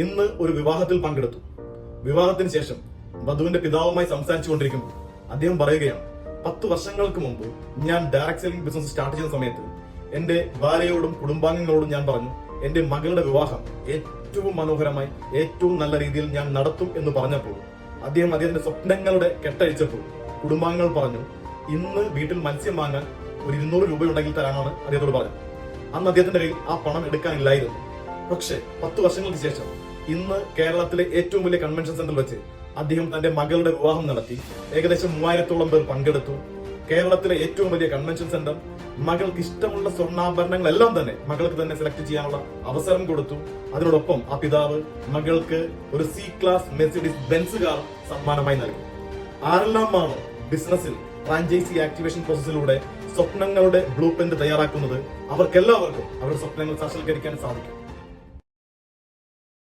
ഇന്ന് ഒരു വിവാഹത്തിൽ പങ്കെടുത്തു. വിവാഹത്തിന് ശേഷം വധുവിന്റെ പിതാവുമായി സംസാരിച്ചു കൊണ്ടിരിക്കുമ്പോൾ അദ്ദേഹം പറയുകയാണ്, 10 വർഷങ്ങൾക്ക് മുമ്പ് ഞാൻ ഡയറക്ട് സെല്ലിംഗ് ബിസിനസ് സ്റ്റാർട്ട് ചെയ്യുന്ന സമയത്ത് എന്റെ ഭാര്യയോടും കുടുംബാംഗങ്ങളോടും ഞാൻ പറഞ്ഞു, എന്റെ മകളുടെ വിവാഹം ഏറ്റവും മനോഹരമായി ഏറ്റവും നല്ല രീതിയിൽ ഞാൻ നടത്തും എന്ന് പറഞ്ഞപ്പോൾ അദ്ദേഹത്തിന്റെ സ്വപ്നങ്ങളുടെ കെട്ടഴിച്ചപ്പോൾ കുടുംബാംഗങ്ങൾ പറഞ്ഞു, ഇന്ന് വീട്ടിൽ മത്സ്യം വാങ്ങാൻ ഒരു 200 രൂപ ഉണ്ടെങ്കിൽ തരാനാണ് അദ്ദേഹത്തോട് പറഞ്ഞത്. അന്ന് അദ്ദേഹത്തിന്റെ കയ്യിൽ ആ പണം എടുക്കാനില്ലായിരുന്നു. പക്ഷെ 10 വർഷങ്ങൾക്ക് ശേഷം ഇന്ന് കേരളത്തിലെ ഏറ്റവും വലിയ കൺവെൻഷൻ സെന്ററിൽ വെച്ച് അദ്ദേഹം തന്റെ മകളുടെ വിവാഹം നടത്തി. ഏകദേശം 3000-ഓളം പേർ പങ്കെടുത്തു. കേരളത്തിലെ ഏറ്റവും വലിയ കൺവെൻഷൻ സെന്റർ മകൾക്ക് ഇഷ്ടമുള്ള സ്വർണ്ണാഭരണങ്ങളെല്ലാം തന്നെ മകൾക്ക് തന്നെ സെലക്ട് ചെയ്യാനുള്ള അവസരം കൊടുത്തു. അതിനോടൊപ്പം ആ പിതാവ് മകൾക്ക് ഒരു C class Mercedes Benz car സമ്മാനമായി നൽകി. ആരെല്ലാമാണോ ബിസിനസ്സിൽ ഫ്രാഞ്ചൈസി ആക്ടിവേഷൻ പ്രോസസ്സിലൂടെ സ്വപ്നങ്ങളുടെ ബ്ലൂ പ്രിന്റ് തയ്യാറാക്കുന്നത്, അവർക്കെല്ലാവർക്കും അവരുടെ സ്വപ്നങ്ങൾ സാക്ഷാത്കരിക്കാൻ സാധിക്കും.